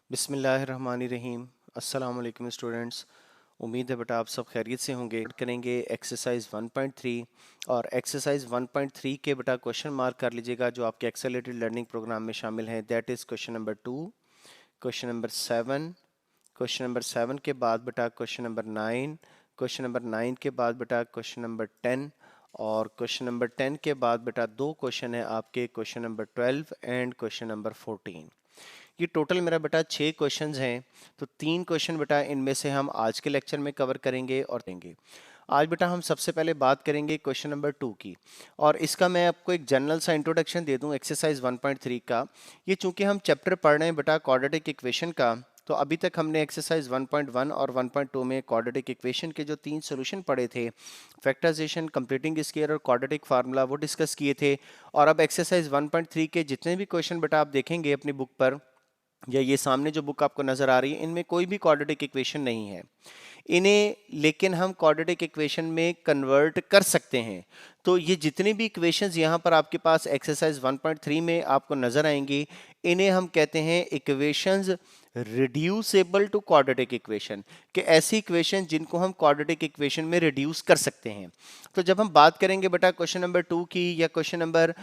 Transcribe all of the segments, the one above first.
बिस्मिल्लाहिर्रहमानिर्रहीम। अस्सलाम वालेकुम स्टूडेंट्स। उम्मीद है बेटा आप सब खैरियत से होंगे। करेंगे एक्सरसाइज 1.3 और एक्सरसाइज 1.3 के बेटा क्वेश्चन मार्क कर लीजिएगा जो आपके एक्सेलरेटेड लर्निंग प्रोग्राम में शामिल हैं। That is question number 2, question number 7, question number 7 के बाद बेटा क्वेश्चन नंबर 9, क्वेश्चन नंबर 9 के बाद बेटा क्वेश्चन नंबर 10 और क्वेश्चन नंबर 10 के बाद बेटा दो क्वेश्चन है आपके, question number 12 and question number 14। ये टोटल मेरा बेटा 6 क्वेश्चंस हैं। तो 3 क्वेश्चन बेटा इनमें से हम आज के लेक्चर में कवर करेंगे और देंगे। आज बेटा हम सबसे पहले बात करेंगे क्वेश्चन नंबर 2 की, और इसका मैं आपको एक जनरल सा इंट्रोडक्शन दे दूं एक्सरसाइज 1.3 का। ये चूंकि हम चैप्टर पढ़ रहे हैं बेटा क्वाड्रेटिक इक्वेशन का, तो अभी तक हमने एक्सरसाइज 1.1 और 1.2 में क्वाड्रेटिक इक्वेशन के जो 3 सॉल्यूशन पढ़े थे, फैक्टराइजेशन, कंप्लीटिंग स्क्वायर और क्वाड्रेटिक फार्मूला, वो डिस्कस किए थे। और अब एक्सरसाइज 1.3 के जितने भी क्वेश्चन बेटा आप देखेंगे अपनी बुक पर या ये सामने जो बुक आपको नजर आ रही है, इनमें कोई भी क्वाड्रेटिक इक्वेशन नहीं है इन्हें, लेकिन हम क्वाड्रेटिक इक्वेशन में कन्वर्ट कर सकते हैं। तो ये जितनी भी इक्वेशंस यहाँ पर आपके पास एक्सरसाइज 1.3 में आपको नजर आएंगी, इन्हें हम कहते हैं equations reducible to quadratic equation, कि ऐसी इक्वेशन जिनको हम क्वाड्रेटिक इक्वेशन में रिड्यूस कर सकते हैं। तो जब हम बात करेंगे बेटा क्वेश्चन नंबर 2 की या क्वेश्चन नंबर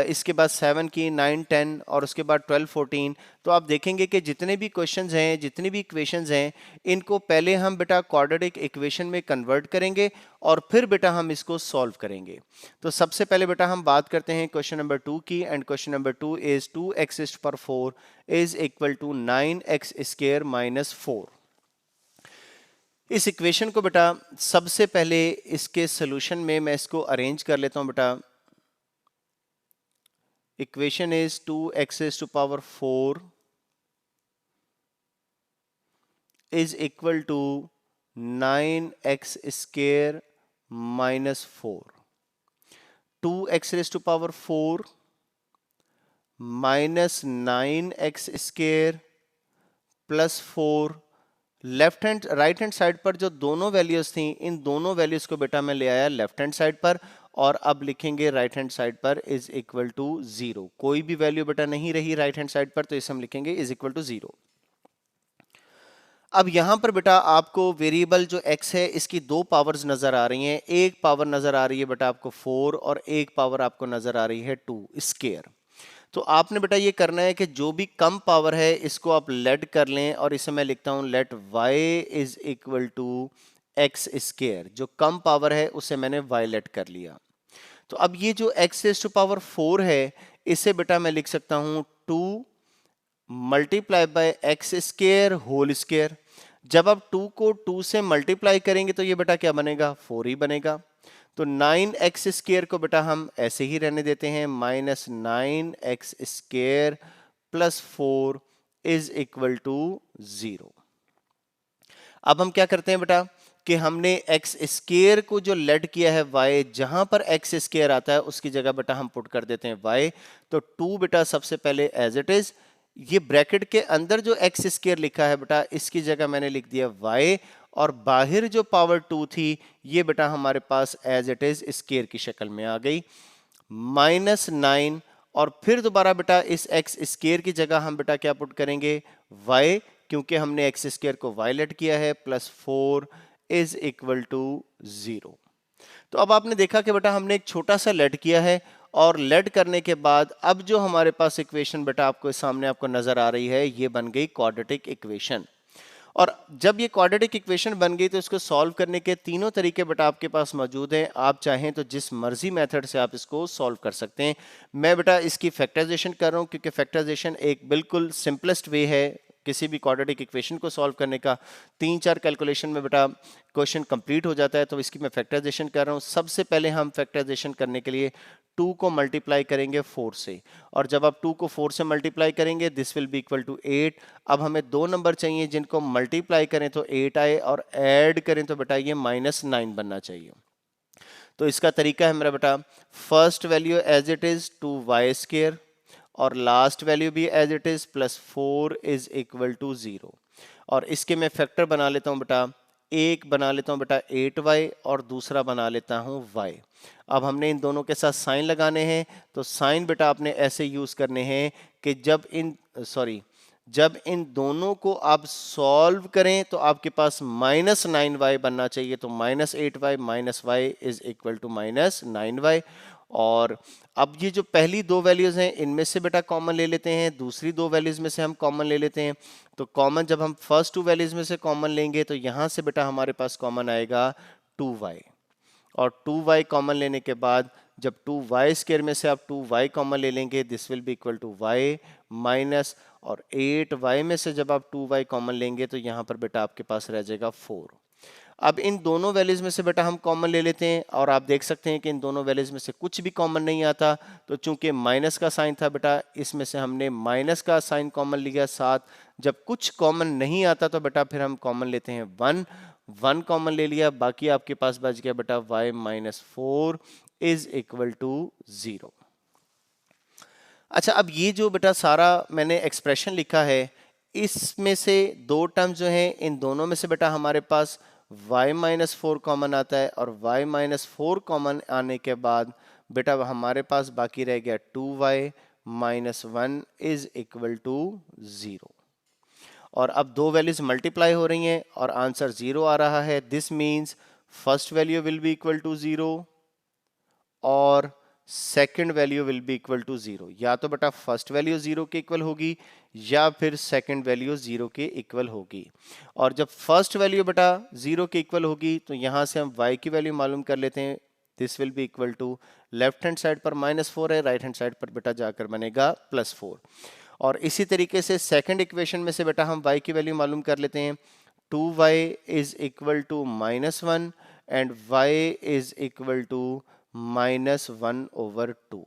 इसके बाद 7 की, 9, 10 और उसके बाद 12, 14, तो आप देखेंगे कि जितने भी क्वेश्चंस हैं, जितनी भी इक्वेशंस हैं, इनको पहले हम बेटा क्वाड्रेटिक इक्वेशन में कन्वर्ट करेंगे और फिर बेटा हम इसको सॉल्व करेंगे। तो सबसे पहले बेटा हम बात करते हैं क्वेश्चन नंबर 2 की, and question number 2 is 2x⁴ is equal to 9x² minus 4। इस इक्वेशन को बेटा सबसे पहले इसके सोल्यूशन में मैं इसको अरेंज कर लेता हूं बेटा। Equation is 2x⁴ is equal to 9x² minus 4। 2x⁴ minus 9x² plus 4, left hand right hand side पर जो दोनों वैल्यूज थी, इन दोनों वैल्यूज को बेटा मैं ले आया लेफ्ट हैंड साइड पर, और अब लिखेंगे राइट हैंड साइड पर इज इक्वल टू 0। कोई भी वैल्यू बेटा नहीं रही राइट हैंड साइड पर, तो इसे हम लिखेंगे इज इक्वल टू 0। अब यहां पर बेटा आपको वेरिएबल जो x है इसकी दो पावर्स नजर आ रही हैं। एक पावर नजर आ रही है बेटा आपको 4 और एक पावर आपको नजर आ रही है 2 स्क्वायर। तो आपने बेटा ये करना है कि जो भी कम पावर है इसको आप लेट कर लें, और इसे मैं लिखता हूं let y is equal to x square. जो कम पावर है उसे मैंने y लेट कर लिया। तो अब ये जो x⁴ है, इसे बेटा मैं लिख सकता हूं 2 multiply bye x² whole square. जब आप 2 को 2 से मल्टीप्लाई करेंगे तो ये बेटा क्या बनेगा, 4 ही बनेगा। तो 9x² को बेटा हम ऐसे ही रहने देते हैं, minus 9x² plus 4 is equal to 0। अब हम क्या करते हैं बेटा कि हमने x² को जो लेट किया है y, जहां पर x² आता है उसकी जगह बेटा हम पुट कर देते हैं y। तो 2 बेटा सबसे पहले एज इट इज, ये ब्रैकेट के अंदर जो x² लिखा है बेटा इसकी जगह मैंने लिख दिया y, और बाहर जो पावर 2 थी ये बेटा हमारे पास एज इट इज स्क्वायर की शक्ल में आ गई, माइनस 9। और फिर दोबारा बेटा इस x² की जगह हम बेटा क्या पुट करेंगे, y, क्योंकि हमने x² को y लेट किया है, प्लस 4 इज इक्वल टू 0। तो अब आपने देखा कि बेटा हमने एक छोटा सा लेट किया है, और लेट करने के बाद अब जो हमारे पास इक्वेशन बेटा आपको सामने आपको नजर आ रही है, ये बन गई क्वाड्रेटिक इक्वेशन। और जब ये क्वाड्रेटिक इक्वेशन बन गई तो इसको सॉल्व करने के तीनों तरीके बेटा आपके पास मौजूद हैं। आप चाहें तो जिस मर्जी मेथड से आप इसको सॉल्व कर सकते हैं। मैं बेटा इसकी फैक्टराइजेशन कर रहा हूं, क्योंकि फैक्टराइजेशन एक बिल्कुल सिंपलेस्ट वे है किसी भी क्वाड्रेटिक इक्वेशन को सॉल्व करने का। 3-4 कैलकुलेशन में बेटा क्वेश्चन कंप्लीट हो जाता है, तो इसकी मैं फैक्टराइजेशन कर रहा हूं। सबसे पहले हम फैक्टराइजेशन करने के लिए 2 को मल्टीप्लाई करेंगे 4 से, और जब आप 2 को 4 से मल्टीप्लाई करेंगे this will be equal to 8। अब हमें दो नंबर चाहिए जिनको मल्टीप्लाई करें तो 8 आए, और ऐड करें तो बेटा ये -9 बनना चाहिए। तो इसका तरीका है मेरा बेटा, first value as it is 2y², और लास्ट वैल्यू भी as it is plus 4 is equal to 0। और इसके मैं फैक्टर बना लेता हूं बेटा, एक बना लेता हूं बेटा 8y, और दूसरा बना लेता हूं y। अब हमने इन दोनों के साथ साइन लगाने हैं, तो साइन बेटा आपने ऐसे यूज करने हैं कि जब इन जब इन दोनों को आप सॉल्व करें तो आपके पास -9y बनना चाहिए, तो -8y minus y is equal to -9y। और अब ये जो पहली दो वैल्यूज हैं इनमें से बेटा कॉमन ले लेते हैं, दूसरी दो वैल्यूज में से हम कॉमन ले लेते हैं। तो कॉमन जब हम फर्स्ट टू वैल्यूज में से कॉमन लेंगे तो यहां से बेटा हमारे पास कॉमन आएगा 2y, और 2y कॉमन लेने के बाद जब 2y स्क्वायर में से आप 2y कॉमन ले लेंगे this will be equal to y minus, और 8y में से जब आप 2y कॉमन लेंगे तो यहाँ पर बेटा आपके पास रह जाएगा 4। अब इन दोनों वैल्यूज में से बेटा हम कॉमन ले लेते हैं, और आप देख सकते हैं कि इन दोनों वैल्यूज में से कुछ भी कॉमन नहीं आता, तो चूंकि माइनस का साइन था बेटा इसमें से हमने माइनस का साइन कॉमन लिया साथ। जब कुछ कॉमन नहीं आता तो बेटा फिर हम कॉमन लेते हैं 1 कॉमन ले लिया, बाकी आपके पास बच गया बेटा y minus 4 is equal to 0। अच्छा, अब ये जो बेटा सारा मैंने एक्सप्रेशन लिखा है इसमें से दो टर्म जो हैं इन दोनों में से बेटा हमारे पास y माइनस 4 कॉमन आता है, और y माइनस 4 कॉमन आने के बाद बेटा हमारे पास बाकी रह गया 2y minus 1 is equal to 0। और अब दो वैल्यूज मल्टीप्लाई हो रही हैं और आंसर 0 आ रहा है। This means first value will be equal to 0 और second value will be equal to 0। या तो बेटा फर्स्ट वैल्यू 0 के इक्वल होगी या फिर सेकंड वैल्यू 0 के इक्वल होगी। और जब फर्स्ट वैल्यू बेटा 0 के इक्वल होगी तो यहां से हम y की वैल्यू मालूम कर लेते हैं। This will be equal to, left hand side पर -4 है, राइट हैंड साइड पर बेटा जाकर बनेगा +4। और इसी तरीके से सेकंड इक्वेशन में से बेटा हम y की वैल्यू मालूम कर लेते हैं। 2y is equal to -1 and y is equal to -1/2।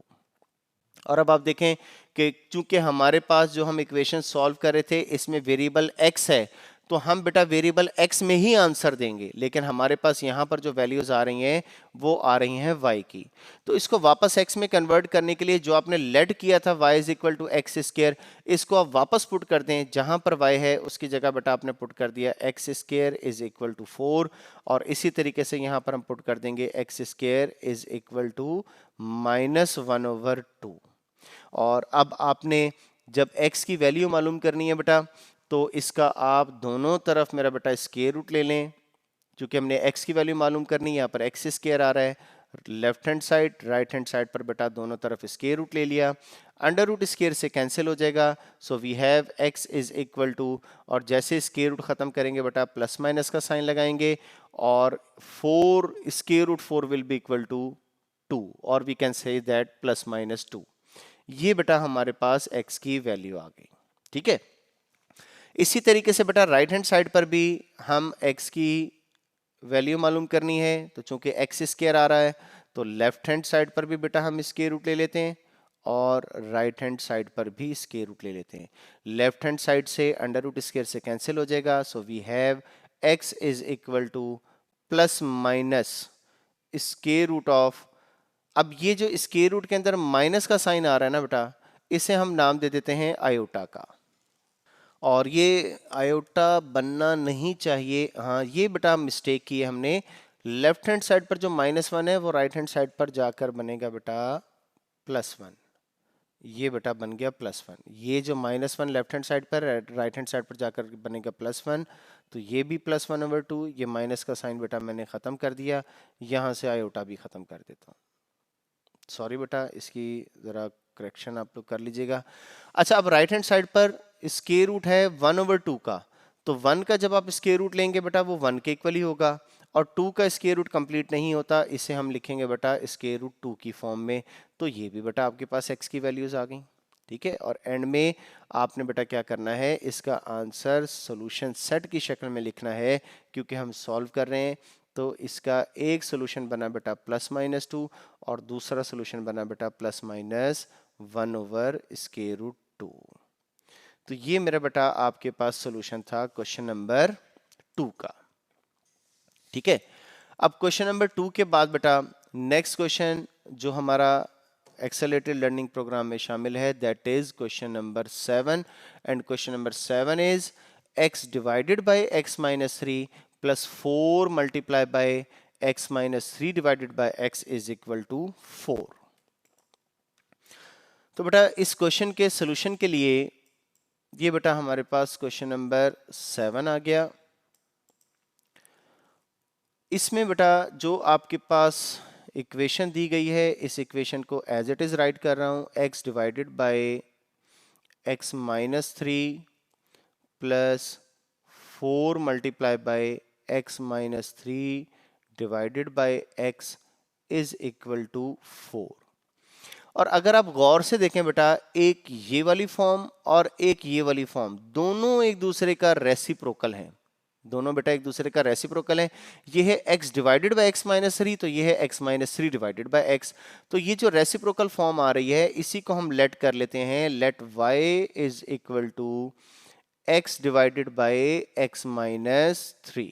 और अब आप देखें कि चूंकि हमारे पास जो हम इक्वेशन सॉल्व कर रहे थे इसमें वेरिएबल x है, तो हम बेटा वेरिएबल x में ही आंसर देंगे, लेकिन हमारे पास यहाँ पर जो वैल्यूज आ रही हैं वो आ रही हैं y की। तो इसको वापस x में कन्वर्ट करने के लिए जो आपने लेट किया था y is equal to x square, इसको आप वापस पुट कर दें, जहां पर y है उसकी जगह बेटा आपने पुट कर दिया x square is equal to 4, और इसी तरीके से यहाँ पर हम पुट कर देंगे x square is equal to -1/2। और अब आपने जब x की वैल्यू मालूम करनी है बेटा तो इसका आप दोनों तरफ मेरा बेटा स्क्वायर रूट ले लें। क्योंकि हमने x की वैल्यू मालूम करनी है, यहाँ पर एक्स स्क्वायर आ रहा है, left hand side right hand side पर बेटा दोनों तरफ स्क्वायर रूट ले लिया, अंडर रूट स्क्वायर से कैंसिल हो जाएगा, so we have x is equal to, और जैसे स्क्वायर रूट खत्म करेंगे बेटा प्लस माइनस का साइन लगाएंगे, और 4 square root 4 will be equal to 2, और वी कैन से दैट +-2। ये बेटा हमारे पास x की वैल्यू आ गई। ठीक है, इसी तरीके से बेटा राइट हैंड साइड पर भी हम x की वैल्यू मालूम करनी है, तो चूंकि एक्स स्क्वायर आ रहा है तो लेफ्ट हैंड साइड पर भी बेटा हम स्क्वायर रूट ले लेते हैं और राइट हैंड साइड पर भी स्क्वायर रूट ले लेते हैं। लेफ्ट हैंड साइड से अंडर रूट स्क्वायर से कैंसिल हो जाएगा, so we have x is equal to plus minus square root of, अब ये जो स्क्वायर रूट के अंदर माइनस का साइन आ रहा है ना बेटा, इसे हम नाम दे देते हैं आयोटा का, और ये आयोटा बनना नहीं चाहिए। हाँ, ये बेटा मिस्टेक की है हमने, लेफ्ट हैंड साइड पर जो -1 है वो राइट हैंड साइड पर जाकर बनेगा बेटा +1। ये बेटा बन गया +1, ये जो -1 लेफ्ट हैंड साइड पर राइट हैंड साइड पर जाकर बनेगा +1, तो ये भी +1/2। ये माइनस का साइन बेटा मैंने ख़त्म कर दिया, यहाँ से आयोटा भी ख़त्म कर देता हूँ। सॉरी बेटा, इसकी ज़रा करेक्शन आप लोग कर लीजिएगा। अच्छा, अब राइट हैंड साइड पर स्क्वायर रूट है 1/2 का, तो 1 का जब आप स्क्वायर रूट लेंगे बेटा वो 1 के इक्वल ही होगा, और 2 का स्क्वायर रूट कंप्लीट नहीं होता, इसे हम लिखेंगे बेटा स्क्वायर रूट 2 की फॉर्म में। तो ये भी बेटा आपके पास x की वैल्यूज आ गई। ठीक है, और एंड में आपने बेटा क्या करना है, इसका आंसर सोल्यूशन सेट की शक्ल में लिखना है, क्योंकि हम सॉल्व कर रहे हैं। तो इसका एक सोल्यूशन बना बेटा +-2 और दूसरा सोल्यूशन बना बेटा +-1/√2। तो ये मेरा बेटा आपके पास सोल्यूशन था क्वेश्चन नंबर 2 का। ठीक है, अब क्वेश्चन नंबर 2 के बाद बेटा नेक्स्ट क्वेश्चन जो हमारा एक्सेलरेटेड लर्निंग प्रोग्राम में शामिल है, that is question number 7, and question number 7 is x divided by x minus 3 plus 4 multiply by x minus 3 divided by x is equal to 4। तो बेटा इस क्वेश्चन के सोल्यूशन के लिए ये बेटा हमारे पास क्वेश्चन नंबर 7 आ गया। इसमें बेटा जो आपके पास इक्वेशन दी गई है, इस इक्वेशन को एज इट इज राइट कर रहा हूं, x divided by x minus 3 plus 4 multiply by x minus 3 divided by x is equal to 4। और अगर आप गौर से देखें बेटा, एक ये वाली फॉर्म और एक ये वाली फॉर्म दोनों एक दूसरे का रेसिप्रोकल है। दोनों बेटा एक दूसरे का रेसिप्रोकल है। ये है x divided by x minus 3, तो ये है x minus 3 divided by x। तो ये जो रेसिप्रोकल फॉर्म आ रही है, इसी को हम लेट कर लेते हैं, let y is equal to x divided by x minus 3।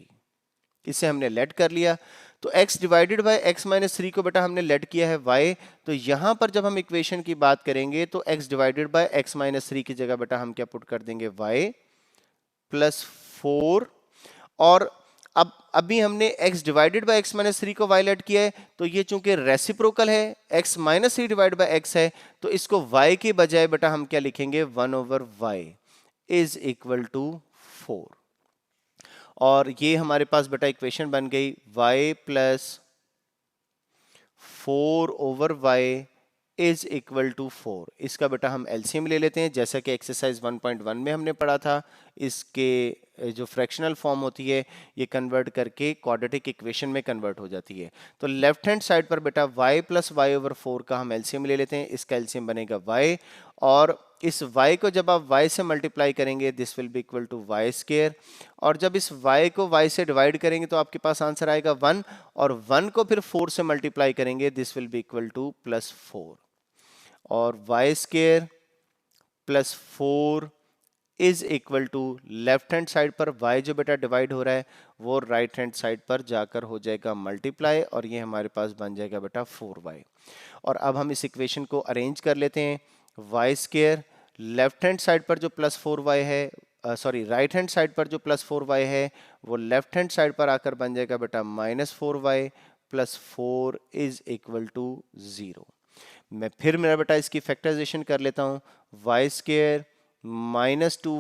इसे हमने लेट कर लिया। तो x divided by x minus 3 को बेटा हमने लेट किया है y। तो यहां पर जब हम इक्वेशन की बात करेंगे तो x divided by x minus 3 की जगह बेटा हम क्या पुट कर देंगे, y प्लस 4। और अब अभी हमने x divided by x minus 3 को y लेट किया है, तो ये चूंकि रेसिप्रोकल है, x minus 3 divide by x है, तो इसको y के बजाय बेटा हम क्या लिखेंगे, 1 over y is equal to 4। और ये हमारे पास बेटा इक्वेशन बन गई y plus 4 over y is equal to 4। इसका बेटा हम एलसीएम ले लेते हैं, जैसा कि एक्सरसाइज 1.1 में हमने पढ़ा था। इसके जो फ्रैक्शनल फॉर्म होती है, ये कन्वर्ट करके क्वाड्रेटिक इक्वेशन में कन्वर्ट हो जाती है। तो लेफ्ट हैंड साइड पर बेटा y प्लस y ओवर 4 का हम एलसीएम ले लेते हैं। इसका एलसीएम बनेगा y, और इस y को जब आप y से मल्टीप्लाई करेंगे, this will be equal to y square. और जब इस y को y से डिवाइड करेंगे तो आपके पास आंसर आएगा 1, और 1 को फिर 4 से मल्टीप्लाई करेंगे, this will be equal to plus 4। और y square plus 4 is equal to left hand side पर y जो बेटा डिवाइड हो रहा है वो राइट हैंड साइड पर जाकर हो जाएगा मल्टीप्लाई, और ये हमारे पास बन जाएगा बेटा 4y। और अब हम इस इक्वेशन को अरेंज कर लेते हैं। y square left hand side पर जो प्लस 4y है, सॉरी राइट हैंड साइड पर जो प्लस 4y है, वो लेफ्ट हैंड साइड पर आकर बन जाएगा बेटा minus 4y plus 4 is equal to 0। मैं फिर मेरा बेटा इसकी फैक्टराइजेशन कर लेता हूँ, y square minus two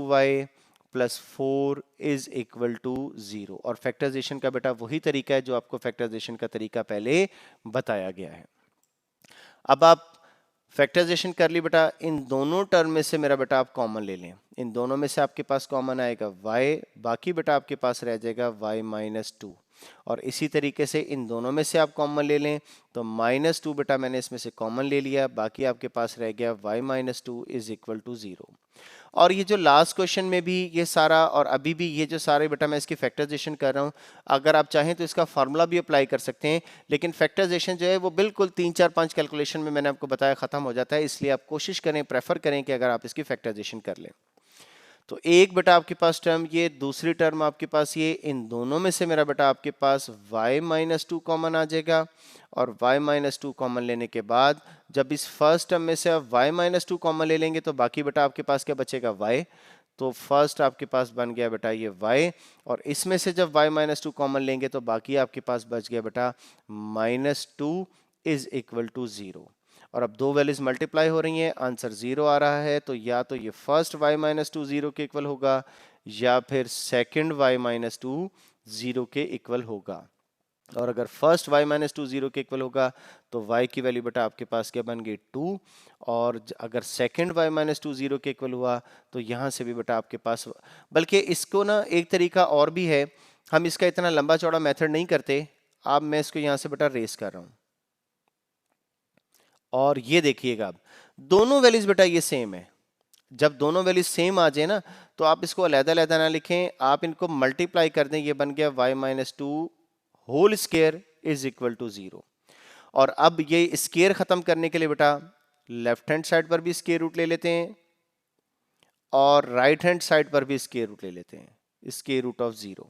y plus 4 is equal to 0। और फैक्टराइजेशन का बेटा वही तरीका है जो आपको फैक्टराइजेशन का तरीका पहले बताया गया है। अब आप फैक्टराइजेशन कर ली बेटा, इन दोनों टर्म में से मेरा बेटा आप कॉमन ले लें। इन दोनों में से आपके पास कॉमन आएगा y, बाकी बेटा आपके पास रह जाएगा y माइनस 2। और इसी तरीके से इन दोनों में से आप कॉमन ले लें, तो माइनस 2 बेटा मैंने इसमें से कॉमन ले लिया, बाकी आपके पास रह गया y minus 2 is equal to 0। और ये जो लास्ट क्वेश्चन में भी ये सारा, और अभी भी ये जो सारे बेटा मैं इसकी फैक्टराइजेशन कर रहा हूँ, अगर आप चाहें तो इसका फार्मूला भी अप्लाई कर सकते हैं, लेकिन फैक्टराइजेशन जो है वो बिल्कुल 3 4 5 कैलकुलेशन में मैंने आपको बताया खत्म हो जाता है। इसलिए आप कोशिश करें, प्रेफर करें कि अगर आप इसकी फैक्टराइजेशन कर लें। तो एक बेटा आपके पास टर्म ये, दूसरी टर्म आपके पास ये, इन दोनों में से मेरा बेटा आपके पास y माइनस 2 कॉमन आ जाएगा। और y माइनस 2 कॉमन लेने के बाद जब इस फर्स्ट टर्म में से आप y माइनस 2 कॉमन ले लेंगे तो बाकी बेटा आपके पास क्या बचेगा, y। तो फर्स्ट आपके पास बन गया बेटा ये y, और इसमें से जब y माइनस 2 कॉमन लेंगे तो बाकी आपके पास बच गया बेटा माइनस 2 इज इक्वल टू 0। और अब दो वैल्यूज मल्टीप्लाई हो रही हैं, आंसर 0 आ रहा है, तो या तो ये फर्स्ट y माइनस 2 0 के इक्वल होगा, या फिर सेकंड y माइनस 2 0 के इक्वल होगा। और अगर फर्स्ट y माइनस 2 0 के इक्वल होगा तो y की वैल्यू बेटा आपके पास क्या बन गई 2, और अगर सेकंड y माइनस 2 0 के इक्वल हुआ तो यहां से भी बेटा आपके पास, बल्कि इसको ना एक तरीका और भी है, हम इसका इतना लंबा चौड़ा मेथड नहीं करते। अब मैं इसको यहां से बेटा रेस कर रहा हूं, और ये देखिएगा अब दोनों वैल्यूज बेटा ये सेम है। जब दोनों वैल्यूज सेम आ जाए ना, तो आप इसको अलग-अलग ना लिखें, आप इनको मल्टीप्लाई कर दें, ये बन गया y minus 2 whole square is equal to 0। और अब ये स्क्वायर खत्म करने के लिए बेटा लेफ्ट हैंड साइड पर भी स्क्वायर रूट ले लेते हैं, और राइट हैंड साइड पर भी स्क्वायर रूट ले लेते हैं, स्क्वायर रूट ऑफ 0।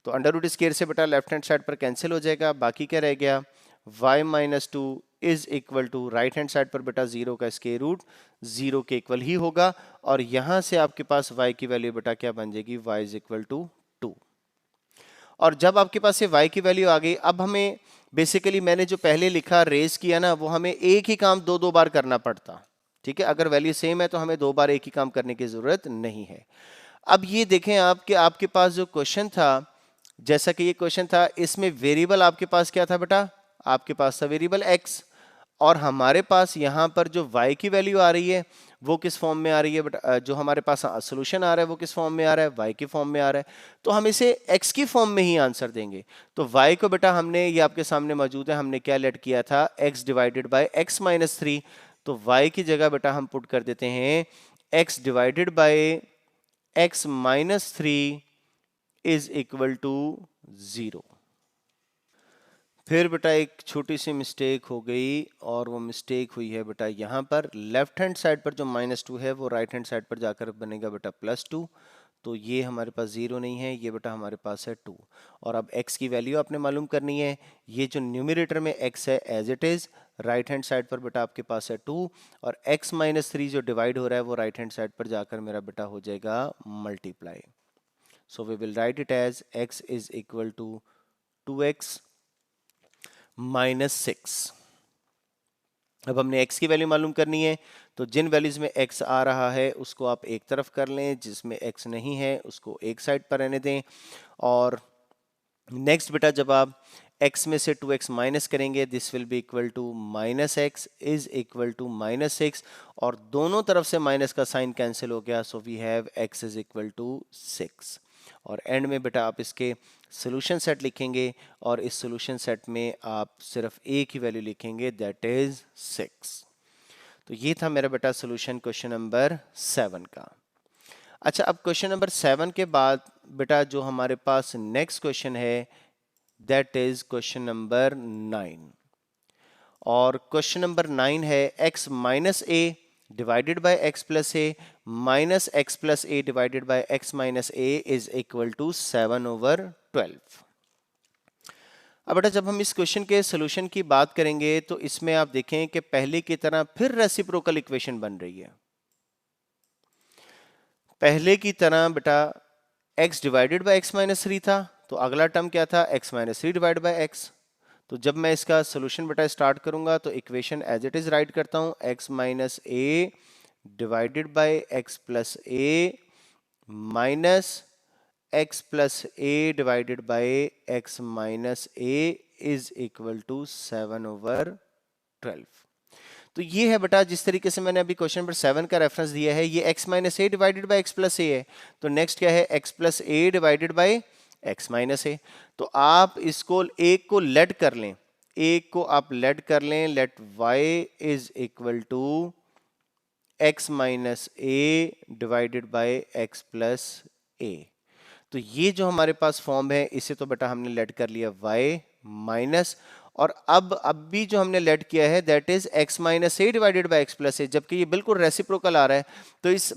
तो अंडर रूट स्क्वायर से बेटा लेफ्ट हैंड साइड पर कैंसिल हो जाएगा, बाकी क्या रह गया, y minus 2 is equal to right hand side पर बेटा 0 का स्क्वायर रूट 0 के इक्वल ही होगा। और यहां से आपके पास y की वैल्यू बेटा क्या बन जाएगी, y इज इक्वल टू 2। और जब आपके पास ये y की वैल्यू आ गई, अब हमें बेसिकली मैंने जो पहले लिखा रेस किया ना, वो हमें एक ही काम दो दो बार करना पड़ता। ठीक है, अगर वैल्यू सेम है तो हमें 2 बार एक ही काम करने की जरूरत नहीं है। अब ये देखें आप कि आपके पास जो क्वेश्चन था, जैसा कि ये क्वेश्चन था, इसमें वेरिएबल आपके पास क्या था बेटा? आपके पास था वेरिएबल x, और हमारे पास यहां पर जो y की वैल्यू आ रही है वो किस फॉर्म में आ रही है बेटा? जो हमारे पास सोल्यूशन आ रहा है वो किस फॉर्म में आ रहा है? y की फॉर्म में आ रहा है। तो हम इसे x की फॉर्म में ही आंसर देंगे। तो y को बेटा हमने, ये आपके सामने मौजूद है, हमने क्या लेट किया था? x divided by x minus 3। तो y की जगह बेटा हम पुट कर देते हैं x divided by x minus 3 is equal to 0। फिर बेटा एक छोटी सी मिस्टेक हो गई, और वो मिस्टेक हुई है बेटा यहाँ पर लेफ्ट हैंड साइड पर जो -2 है वो राइट हैंड साइड पर जाकर बनेगा बेटा +2। तो ये हमारे पास 0 नहीं है, ये बेटा हमारे पास है 2। और अब x की वैल्यू आपने मालूम करनी है। ये जो न्यूमरेटर में x है as it is, right hand side पर बेटा आपके पास है 2, और x माइनस 3 जो डिवाइड हो रहा है वो राइट हैंड साइड पर जाकर मेरा बेटा हो जाएगा multiply. So we will write it as x is equal to 2x minus 6। अब हमने x की वैल्यू मालूम करनी है, तो जिन वैल्यूज में x आ रहा है उसको आप एक तरफ कर लें, जिसमें x नहीं है उसको एक साइड पर रहने दें। और नेक्स्ट बेटा जब आप x में से 2x माइनस करेंगे, this will be equal to minus x is equal to -6, और दोनों तरफ से माइनस का साइन कैंसिल हो गया, so we have x is equal to 6। और एंड में बेटा आप इसके सोल्यूशन सेट लिखेंगे, और इस सोल्यूशन सेट में आप सिर्फ एक ही वैल्यू लिखेंगे, दैट इज 6। तो ये था मेरा बेटा सोल्यूशन क्वेश्चन नंबर 7 का। अच्छा, अब क्वेश्चन नंबर 7 के बाद बेटा जो हमारे पास नेक्स्ट क्वेश्चन है दैट इज क्वेश्चन नंबर 9। और क्वेश्चन नंबर 9 है x minus a divided by x plus a minus x plus a divided by x minus a is equal to 7/12। अब बेटा जब हम इस क्वेश्चन के सोल्यूशन की बात करेंगे तो इसमें आप देखें कि पहले की तरह फिर रेसिप्रोकल इक्वेशन बन रही है। पहले की तरह बेटा x divided by x minus 3 था, तो अगला टर्म क्या था? x minus 3 divide by x। तो जब मैं इसका सोल्यूशन बेटा स्टार्ट करूंगा तो equation as it is right करता हूं, x minus a divided by x plus a minus x plus a divided by x minus a is equal to 7/12। तो ये है बेटा जिस तरीके से मैंने अभी क्वेश्चन नंबर 7 का रेफरेंस दिया है, ये x minus a divided by x plus a है। तो नेक्स्ट क्या है? x plus a divided by x minus a. तो आप इसको एक को लेट कर लें, एक को आप लेट कर लें, let y is equal to x minus a divided by x plus a. तो ये जो हमारे पास फॉर्म है इसे तो बेटा हमने लेट कर लिया y माइनस, और अब भी जो हमने लेट किया है that is x minus a divided by x plus a, जबकि ये बिल्कुल रेसिप्रोकल आ रहा है। तो इस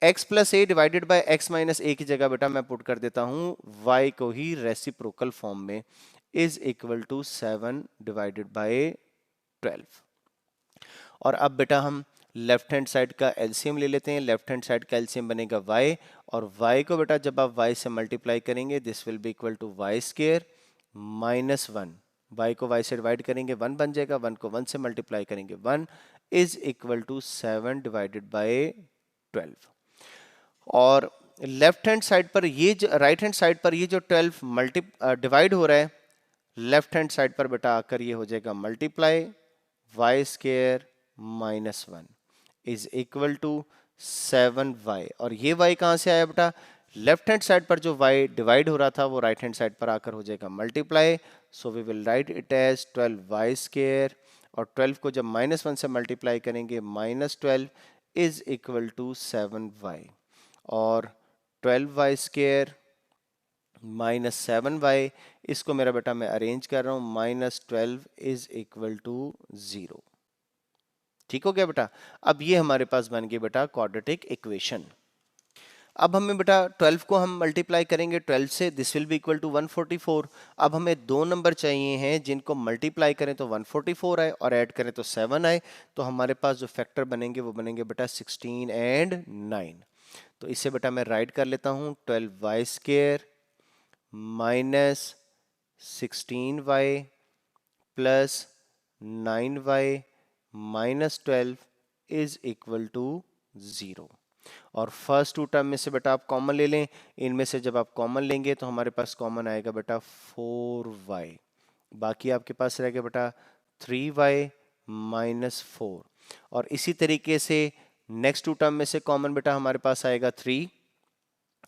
x plus a divided by x minus a की जगह बेटा मैं पुट कर देता हूं y को ही रेसिप्रोकल फॉर्म में, is equal to 7 divided by 12। और अब बेटा हम लेफ्ट हैंड साइड का एलसीएम ले लेते हैं। लेफ्ट हैंड साइड का एलसीएम बनेगा y, और y को बेटा जब आप y से मल्टीप्लाई करेंगे this will be equal to y square minus 1। y को y से डिवाइड करेंगे 1 बन जाएगा, 1 को 1 से मल्टीप्लाई करेंगे 1 is equal to 7 divided by 12। और लेफ्ट हैंड साइड पर ये जो राइट हैंड साइड पर ये जो 12 डिवाइड हो रहा है, लेफ्ट हैंड साइड पर बेटा आकर ये हो जाएगा multiply y square minus 1 is equal to 7y। और ये y कहां से आया बेटा? लेफ्ट हैंड साइड पर जो y डिवाइड हो रहा था वो राइट हैंड साइड पर आकर हो जाएगा multiply, so we will write it as 12y square, और 12 को जब -1 से मल्टीप्लाई करेंगे -12 इज इक्वल टू 7y। और 12y स्क्वायर माइनस 7y, इसको मेरा बेटा मैं अरेंज कर रहा हूं, -12 इज इक्वल टू 0। ठीक हो गया बेटा? अब ये हमारे पास बन गई बेटा क्वाड्रेटिक इक्वेशन। अब हमें बेटा 12 को हम मल्टीप्लाई करेंगे 12 से, this will be equal to 144। अब हमें दो नंबर चाहिए हैं जिनको मल्टीप्लाई करें तो 144 आए और ऐड करें तो 7 आए। तो हमारे पास जो फैक्टर बनेंगे वो बनेंगे बेटा 16 एंड 9। तो इसे बेटा मैं राइट कर लेता हूं, 12y square minus 16y plus 9y minus 12 is equal to 0। और फर्स्ट टू टर्म में से बेटा आप कॉमन ले लें, इनमें से जब आप कॉमन लेंगे तो हमारे पास कॉमन आएगा बेटा 4y, बाकी आपके पास रहेगा बेटा 3y माइनस 4। और इसी तरीके से नेक्स्ट टू टर्म में से कॉमन बेटा हमारे पास आएगा 3,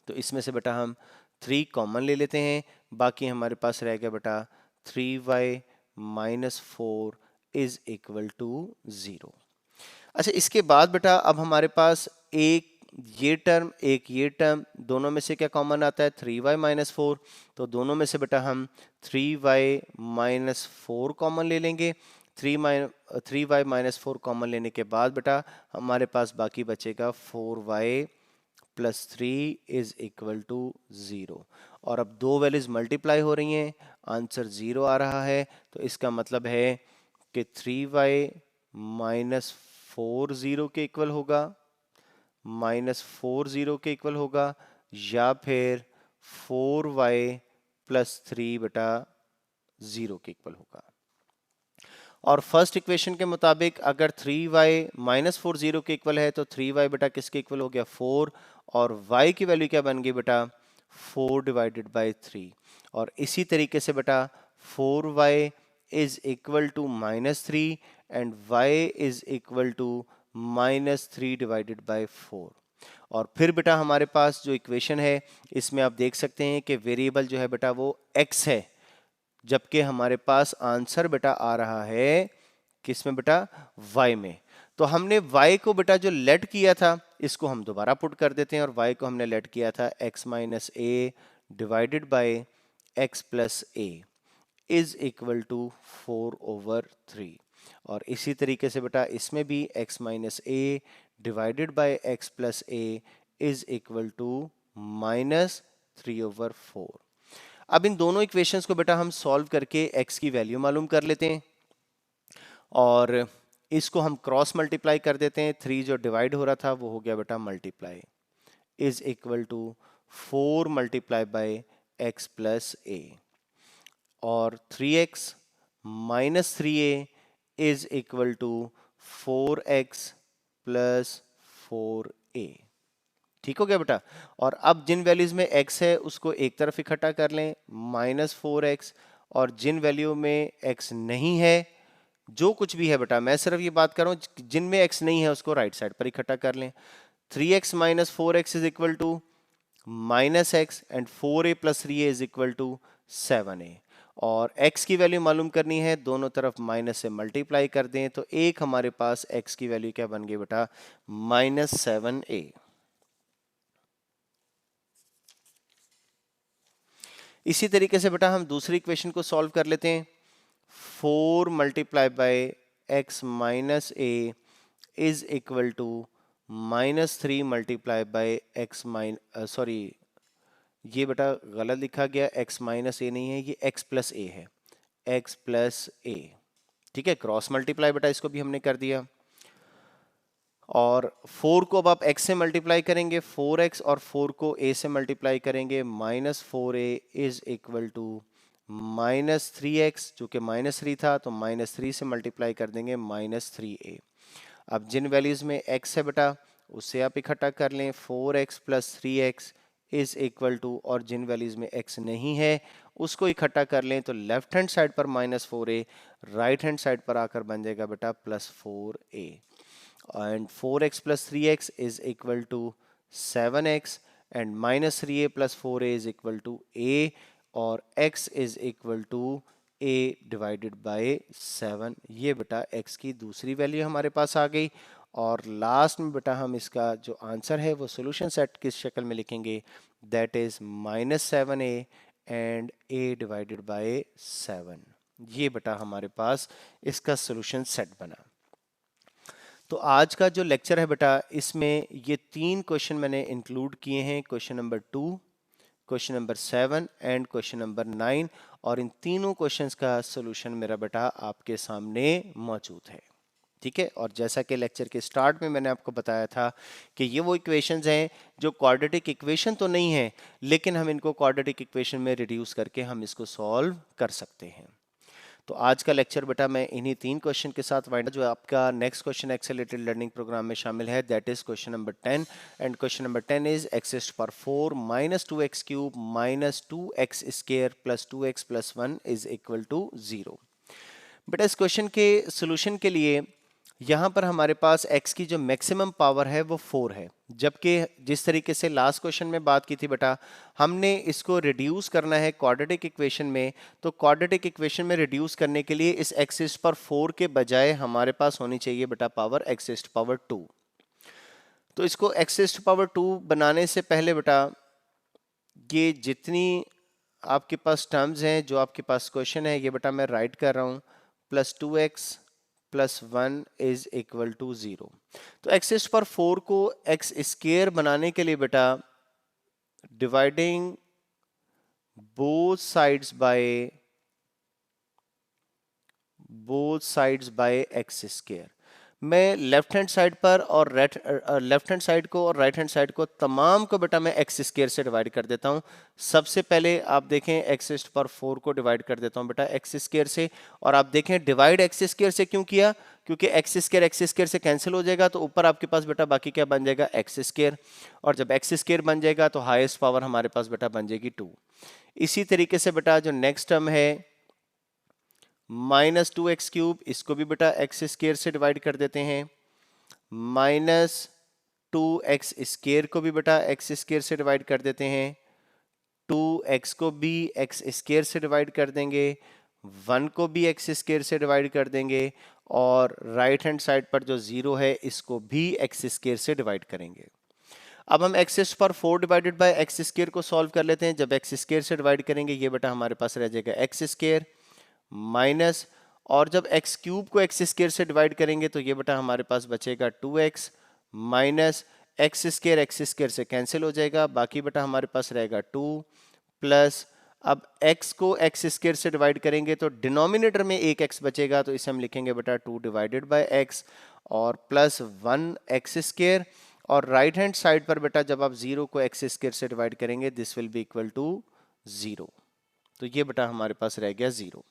तो इसमें से बेटा हम 3 कॉमन ले लेते हैं, बाकी हमारे पास रह गया बेटा 3y minus 4 is equal to 0। अच्छा, इसके बाद बेटा अब हमारे पास एक ये टर्म दोनों में से क्या कॉमन आता है, 3y माइनस 4, तो दोनों में से बेटा हम 3y माइनस 4 कॉमन ले लेंगे। 3y माइनस 4 कॉमन लेने के बाद बेटा हमारे पास बाकी बचेगा 4y plus 3 is equal to 0। और अब दो वैल्यूज मल्टीप्लाई हो रही हैं, आंसर 0 आ रहा है, तो इसका मतलब है कि 3y माइनस 4 0 के इक्वल होगा, माइनस 4 0 के इक्वल होगा, या फिर 4y प्लस 3 बेटा 0 के इक्वल होगा। और फर्स्ट इक्वेशन के मुताबिक अगर 3y माइनस 4 0 के इक्वल है तो 3y बेटा किसके इक्वल हो गया, 4, और y की वैल्यू क्या बन गई बेटा, 4 डिवाइडेड बाई 3। और इसी तरीके से बेटा 4y is equal to minus 3 and y is equal to minus 3 divided by 4। और फिर बेटा हमारे पास जो इक्वेशन है इसमें आप देख सकते हैं कि वेरिएबल जो है बेटा वो x है, जबकि हमारे पास आंसर बेटा आ रहा है किसमें बेटा, y में। तो हमने y को बेटा जो लेट किया था इसको हम दोबारा पुट कर देते हैं, और y को हमने लेट किया था x minus a divided by x plus a is equal to 4/3। और इसी तरीके से बेटा इसमें भी x minus a divided by x plus a is equal to minus 3/4। अब इन दोनों इक्वेशंस को बेटा हम सॉल्व करके x की वैल्यू मालूम कर लेते हैं, और इसको हम क्रॉस मल्टीप्लाई कर देते हैं। 3 जो डिवाइड हो रहा था वो हो गया बेटा multiply, is equal to 4 multiply by x plus a, और 3x minus 3a is equal to 4x plus 4a। ठीक हो गया बेटा। और अब जिन वैल्यूज में x है उसको एक तरफ इकट्ठा कर लें, माइनस 4x, और जिन वैल्यू में x नहीं है, जो कुछ भी है बेटा मैं सिर्फ ये बात कर रहा हूं जिनमें x नहीं है उसको राइट साइड पर इकट्ठा कर लें। 3x minus 4x is equal to minus x, and 4a plus 3a is equal to 7a। और x की वैल्यू मालूम करनी है, दोनों तरफ माइनस से मल्टीप्लाई कर दें, तो एक हमारे पास x की वैल्यू क्या बन गई बेटा, माइनस 7a। इसी तरीके से बेटा हम दूसरी इक्वेशन को सॉल्व कर लेते हैं। 4 multiply by x minus a is equal to minus 3 multiply by x sorry ये बेटा गलत लिखा गया, x माइनस ए नहीं है, ये x प्लस ए है, x प्लस ए। ठीक है, क्रॉस मल्टीप्लाई बेटा इसको भी हमने कर दिया। और 4 को अब आप x से मल्टीप्लाई करेंगे, 4x, और 4 को a से मल्टीप्लाई करेंगे, minus 4a is equal to minus 3x, जो कि माइनस 3 था तो माइनस 3 से मल्टीप्लाई कर देंगे, माइनस 3a। अब जिन वैल्यूज में x है बेटा उससे आप इकट्ठा कर लें, 4x plus 3x is equal to, और जिन वैल्यूज में x नहीं है उसको इकट्ठा कर लें, तो लेफ्ट हैंड साइड पर minus 4a, right hand side पर आकर बन जाएगा बेटा plus 4a। and 4x plus 3x is equal to 7x, and minus 3a plus 4a is equal to a, और x is equal to a divided by 7। ये बेटा x की दूसरी वैल्यू हमारे पास आ गई। और लास्ट में बेटा हम इसका जो आंसर है वो सोल्यूशन सेट किस शक्ल में लिखेंगे, that is minus 7a and a divided by 7। ये बेटा हमारे पास इसका सोल्यूशन सेट बना। तो आज का जो लेक्चर है बेटा इसमें ये 3 क्वेश्चन मैंने इंक्लूड किए हैं, question number 2, question number 7 and question number 9, और इन तीनों क्वेश्चंस का सॉल्यूशन मेरा बेटा आपके सामने मौजूद है। ठीक है, और जैसा कि लेक्चर के स्टार्ट में मैंने आपको बताया था कि ये वो इक्वेशंस हैं जो क्वाड्रेटिक इक्वेशन तो नहीं है, लेकिन हम इनको क्वाड्रेटिक इक्वेशन में रिड्यूस करके हम इसको सॉल्व कर सकते हैं। तो आज का लेक्चर बेटा मैं इन्हीं 3 क्वेश्चन के साथ वाइंड, जो आपका next question accelerated learning program में शामिल है, that is question number 10 and question number 10 is x raised to power 4 minus 2x cube minus 2x square plus 2x plus 1 is equal to 0। बेटा इस question के solution के लिए यहाँ पर हमारे पास x की जो मैक्सिमम पावर है वो 4 है, जबकि जिस तरीके से लास्ट क्वेश्चन में बात की थी बेटा, हमने इसको रिड्यूस करना है क्वाड्रेटिक इक्वेशन में। तो क्वाड्रेटिक इक्वेशन में रिड्यूस करने के लिए इस x रेज़्ड पावर 4 के बजाय हमारे पास होनी चाहिए बेटा पावर x रेज़्ड पावर 2। तो इसको x रेज़्ड पावर 2 बनाने से पहले बेटा ये जितनी आपके पास टर्म्स हैं, जो आपके पास क्वेश्चन है, ये बेटा मैं राइट कर रहा हूँ, plus 2x plus 1 is equal to 0। तो एक्स रेज़्ड पावर 4 को एक्स स्क्वायर बनाने के लिए बेटा dividing both sides by x square, मैं लेफ्ट हैंड साइड पर और लेफ्ट हैंड साइड को और राइट हैंड साइड को तमाम को बेटा मैं एक्स स्क्वायर से डिवाइड कर देता हूं। सबसे पहले आप देखें एक्स रेज़्ड पावर 4 को डिवाइड कर देता हूं बेटा एक्स स्क्वायर से, और आप देखें डिवाइड एक्स स्क्वायर से क्यों किया, क्योंकि एक्स स्क्वायर से कैंसिल हो जाएगा, तो ऊपर आपके पास बेटा बाकी क्या बन जाएगा, एक्स स्क्वायर, और जब एक्स स्क्वायर बन जाएगा तो हाईएस्ट पावर हमारे पास बेटा बन जाएगी 2। इसी तरीके से बेटा जो नेक्स्ट टर्म है माइनस 2x क्यूब, इसको भी बेटा एक्स स्क्वायर से डिवाइड कर देते हैं, माइनस 2x स्क्वायर को भी बेटा एक्स स्क्वायर से डिवाइड कर देते हैं, 2x को भी एक्स स्क्वायर से डिवाइड कर देंगे, 1 को भी एक्स स्क्वायर से डिवाइड कर देंगे, और राइट हैंड साइड पर जो 0 है इसको भी एक्स स्क्वायर से डिवाइड करेंगे। अब हम x raised power 4 divided by x square को सॉल्व कर लेते हैं। जब एक्स स्क्वायर से डिवाइड करेंगे ये बेटा हमारे पास रह जाएगा एक्स स्क्वायर माइनस, और जब एक्स क्यूब को एक्स स्क्वायर से डिवाइड करेंगे तो ये बेटा हमारे पास बचेगा 2x माइनस एक्स स्क्वायर से कैंसिल हो जाएगा, बाकी बेटा हमारे पास रहेगा 2 प्लस, अब x को एक्स स्क्वायर से डिवाइड करेंगे तो डिनोमिनेटर में एक x बचेगा, तो इसे हम लिखेंगे बेटा 2 डिवाइडेड बाय x, और प्लस 1 एक्स स्क्वायर, और राइट हैंड साइड पर बेटा जब आप 0 को एक्स स्क्वायर से डिवाइड करेंगे this will be equal to 0। तो ये बेटा हमारे पास रह गया 0।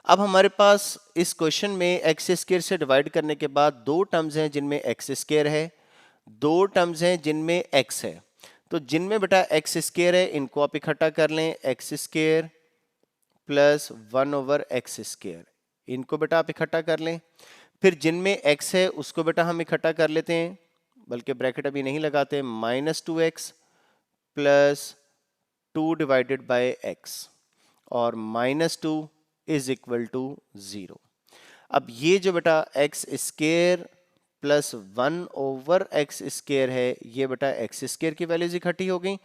अब हमारे पास इस क्वेश्चन में एक्स स्क्वायर से डिवाइड करने के बाद दो टर्म्स हैं जिनमें एक्स स्क्वायर है, दो टर्म्स हैं जिनमें एक्स है। तो जिनमें बेटा एक्स स्क्वायर है इनको आप इकट्ठा कर लें, x square plus 1 over x square, इनको बेटा आप इकट्ठा कर लें। फिर जिनमें एक्स है उसको बेटा हम इकट्ठा कर लेते हैं, बल्कि ब्रैकेट अभी नहीं लगाते, minus 2x plus 2 divided by x, और माइनस 2 इज इक्वल टू 0। अब ये जो बेटा x square plus 1 over x square है, ये बेटा एक्स स्क्वायर की वैल्यूज इकट्ठी हो गई।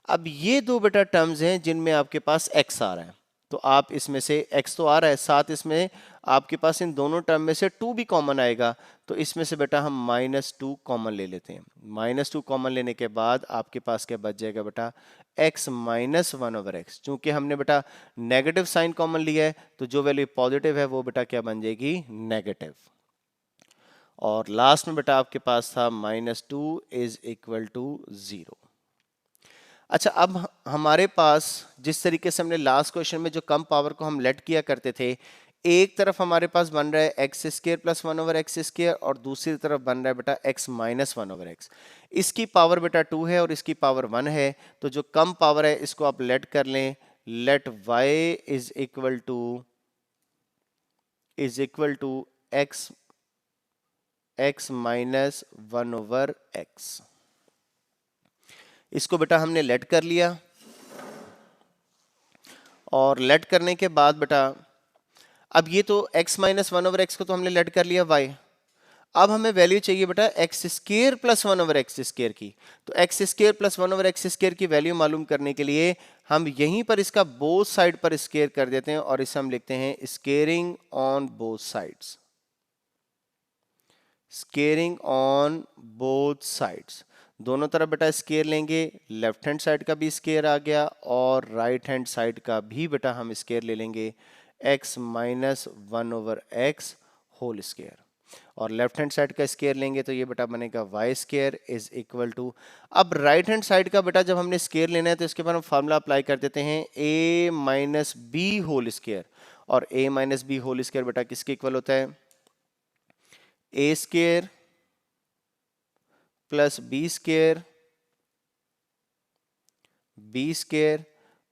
अब ये दो बेटा टर्म्स हैं जिनमें आपके पास x आ रहा है, तो आप इसमें से x तो आ रहा है, साथ इसमें आपके पास इन दोनों टर्म में से 2 भी कॉमन आएगा, तो इसमें से बेटा हम -2 कॉमन ले लेते हैं। -2 कॉमन लेने के बाद आपके पास क्या बच जाएगा बेटा, x माइनस 1 ओवर एक्स। चूंकि हमने बेटा नेगेटिव साइन कॉमन लिया है तो जो वैल्यू पॉजिटिव है वो बेटा क्या बन जाएगी, नेगेटिव। और लास्ट में बेटा आपके पास था -2 इज इक्वल टू 0। अच्छा, अब हमारे पास जिस तरीके से हमने लास्ट क्वेश्चन में जो कम पावर को हम लेट किया करते थे, एक तरफ हमारे पास बन रहा है x square plus 1 over x square, और दूसरी तरफ बन रहा है बेटा x माइनस 1 ओवर एक्स। इसकी पावर बेटा 2 है और इसकी पावर 1 है, तो जो कम पावर है इसको आप लेट कर लें, let y is equal to x minus 1 over x. इसको बेटा हमने लेट कर लिया, और लेट करने के बाद बेटा अब ये तो x माइनस 1 ओवर एक्स को तो हमने लेट कर लिया y। अब हमें वैल्यू चाहिए बेटा x square plus 1 over x square की। तो x square plus 1 over x square की वैल्यू मालूम करने के लिए हम यहीं पर इसका बोथ साइड पर स्क्वायर कर देते हैं, और इसे हम लिखते हैं squaring on both sides, squaring on both sides. दोनों तरफ बेटा स्क्वायर लेंगे, लेफ्ट हैंड साइड का भी स्क्वायर आ गया और राइट हैंड साइड का भी बेटा हम स्क्वायर ले लेंगे, x minus 1 over x whole square, और लेफ्ट हैंड साइड का स्क्वायर लेंगे तो ये बेटा बनेगा y square is equal to, अब राइट हैंड साइड का बेटा जब हमने स्क्वायर लेना है तो इसके बाद हम फार्मूला अप्लाई कर देते हैं a minus b whole square, और a minus b whole square बेटा किसके इक्वल होता है, a square plus b square